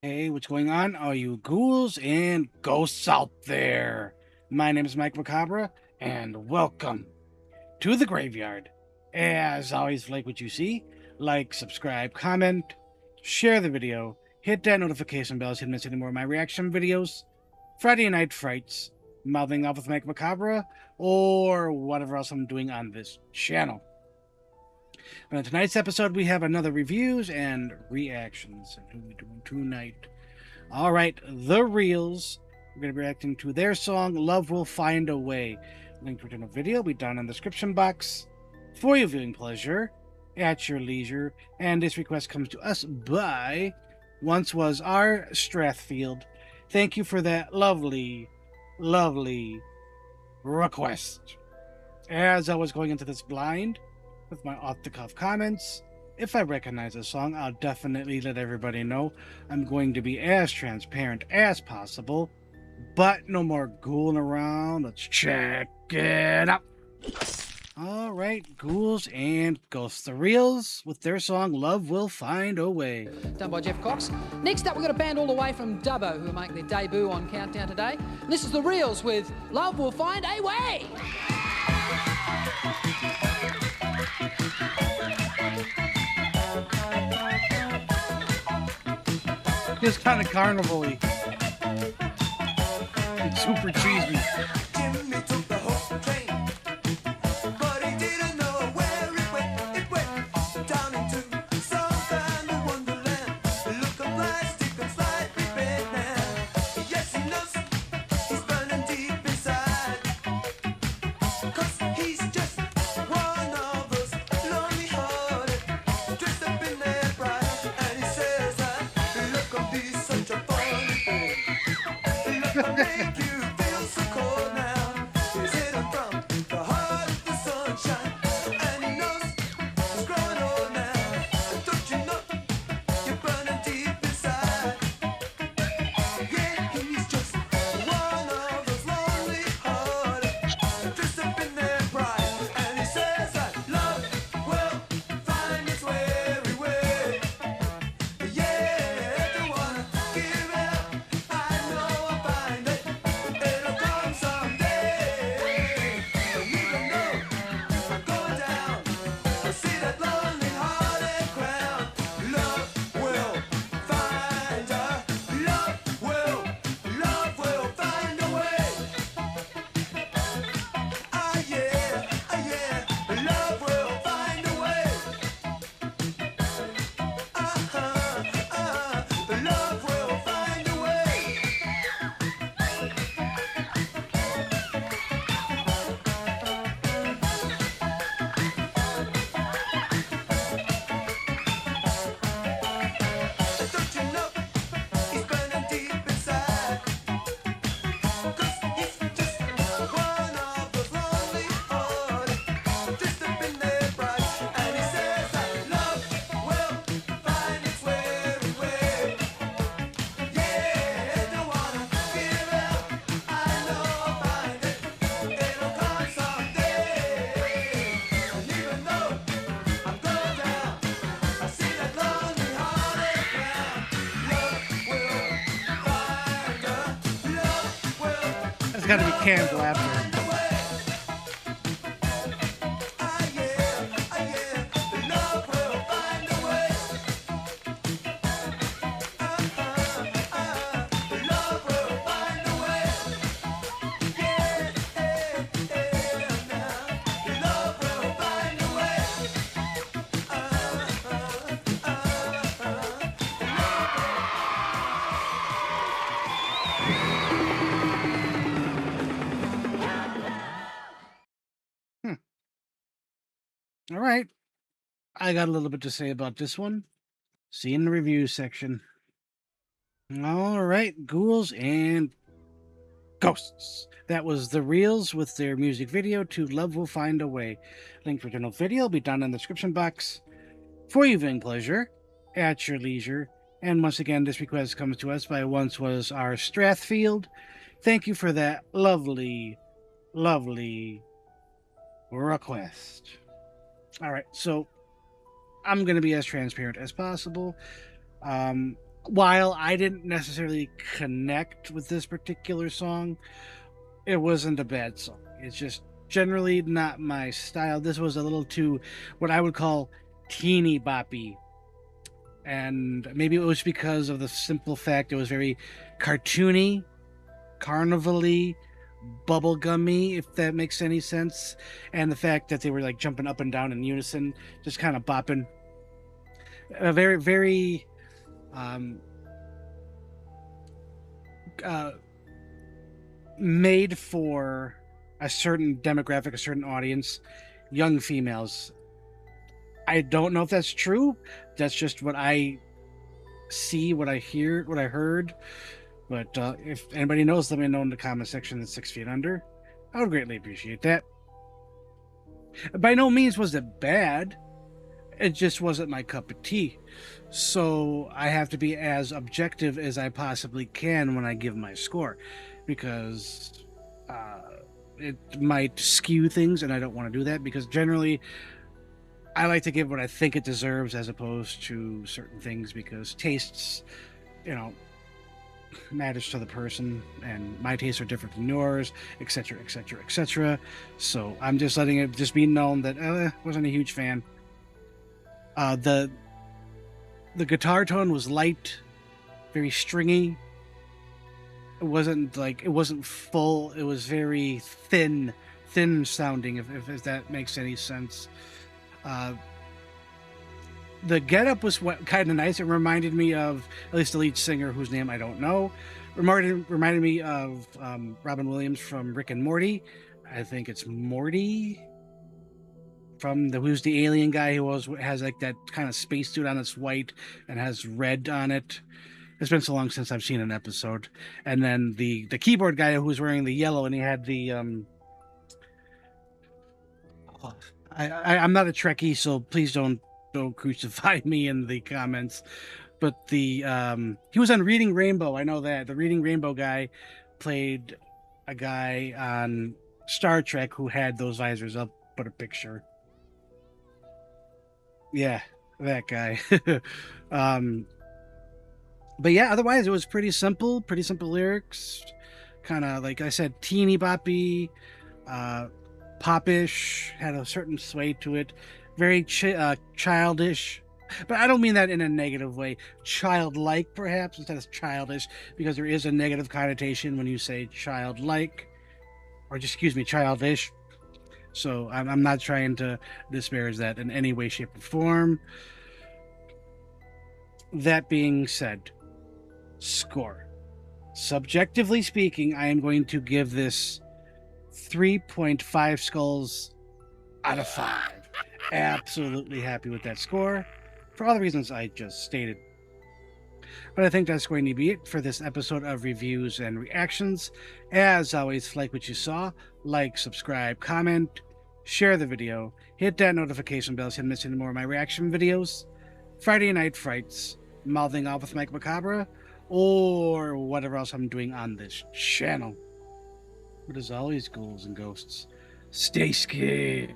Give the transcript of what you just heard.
Hey, what's going on, all you ghouls and ghosts out there? My name is Mike Macabre, and welcome to the graveyard. As always, like what you see, like, subscribe, comment, share the video, hit that notification bell so you don't miss any more of my reaction videos, Friday Night Frights, Mouthing Off with Mike Macabre, or whatever else I'm doing on this channel. And in tonight's episode, we have another reviews and reactions. And who are we doing tonight? All right, The Reels. We're going to be reacting to their song, Love Will Find a Way. Link to the video will be down in the description box for your viewing pleasure at your leisure. And this request comes to us by Once Was Our Strathfield. Thank you for that lovely, lovely request. As I was going into this blind with my off-the-cuff comments, if I recognize a song, I'll definitely let everybody know. I'm going to be as transparent as possible, but no more ghouling around. Let's check it out. All right, ghouls and ghosts. The Reels with their song Love Will Find a Way. Done by Jeff Cox. Next up, we've got a band all the way from Dubbo who are making their debut on Countdown today. And this is The Reels with Love Will Find a Way. It's kind of carnival-y. It's super cheesy. Jimmy took the whole train, but he didn't know where it went. It went down into some kind of wonderland. Look of plastic and slightly bent now. Yes, he knows he's burning deep inside, 'cause he's just one of those lonely-hearted, dressed up in their pride. And he says that love can be such a funny thing. Love can make you feel so cold now. He's hidden from the heart of the sunshine, and he knows he's growing old now. And don't you know you're burning deep inside? Yeah, he's just one of those lonely-hearted, dressed up in their pride. And he says that love will find its weary way. Yeah, don't wanna give it up. I know I'll find it. It'll come someday. And even though I'm going down, I see that lonely-hearted crown. Love will find a. Love will find a way. Ah yeah, love will find a way. Love will find a way. Don't you know he's burning deep inside? 'Cause he's just one of those lonely-hearted, dressed up in their pride. And he says that love will find its weary way. Yeah, don't wanna give it up. I know I'll find it. It'll come someday. And even though I'm going down, I see that lonely-hearted crown. Love will find a. Love will That's got to be canned laughter. find a way. Ah yeah, love will find a way. Love will find a way. Yeah, now love will find a way. All right. I got a little bit to say about this one. See you in the review section. All right, ghouls and ghosts. That was The Reels with their music video to Love Will Find a Way. Link for general video will be down in the description box for your viewing pleasure at your leisure. And once again, this request comes to us by Once Was Our Strathfield. Thank you for that lovely, lovely request. All right, so I'm going to be as transparent as possible. while I didn't necessarily connect with this particular song, it wasn't a bad song. It's just generally not my style. This was a little too what I would call teeny boppy. And maybe it was because of the simple fact it was very cartoony, carnival-y, bubblegummy, if that makes any sense. And the fact that they were like jumping up and down in unison, just kind of bopping. A very, very um, uh, made for a certain demographic, a certain audience, young females. I don't know if that's true. That's just what I see, what I hear, what I heard. But if anybody knows, let me know in the comment section at 6 feet under. I would greatly appreciate that. By no means was it bad. It just wasn't my cup of tea. So I have to be as objective as I possibly can when I give my score, because it might skew things, and I don't want to do that, because generally I like to give what I think it deserves as opposed to certain things, because tastes, you know, matters to the person, and my tastes are different from yours, etc., etc., etc. So I'm just letting it just be known that wasn't a huge fan. The guitar tone was light, very stringy. It wasn't full. It was very thin sounding, if that makes any sense. Uh, the getup was what kind of nice. It reminded me of at least the lead singer, whose name I don't know. Reminded me of Robin Williams from Rick and Morty. I think it's Morty from who's the alien guy who has like that kind of spacesuit on that's white and has red on it. It's been so long since I've seen an episode. And then the keyboard guy who was wearing the yellow, and he had the I'm not a Trekkie, so please don't crucify me in the comments. But the he was on Reading Rainbow. I know that the Reading Rainbow guy played a guy on Star Trek who had those visors up. Put a picture. Yeah, that guy. um, but yeah, otherwise it was pretty simple lyrics. Kind of like I said, teeny boppy, uh, popish, had a certain sway to it, very childish. But I don't mean that in a negative way. Childlike, perhaps, instead of childish, because there is a negative connotation when you say childlike, or just excuse me, childish. So I'm not trying to disparage that in any way, shape, or form. That being said, score. Subjectively speaking, I am going to give this 3.5 skulls out of 5. Absolutely happy with that score for all the reasons I just stated. But I think that's going to be it for this episode of reviews and reactions. As always, if you like what you saw, like, subscribe, comment, share the video, hit that notification bell so you don't miss any more of my reaction videos, Friday Night Frights, Mouthing Off with Mike Macabre, or whatever else I'm doing on this channel. But as always, ghouls and ghosts, stay scared.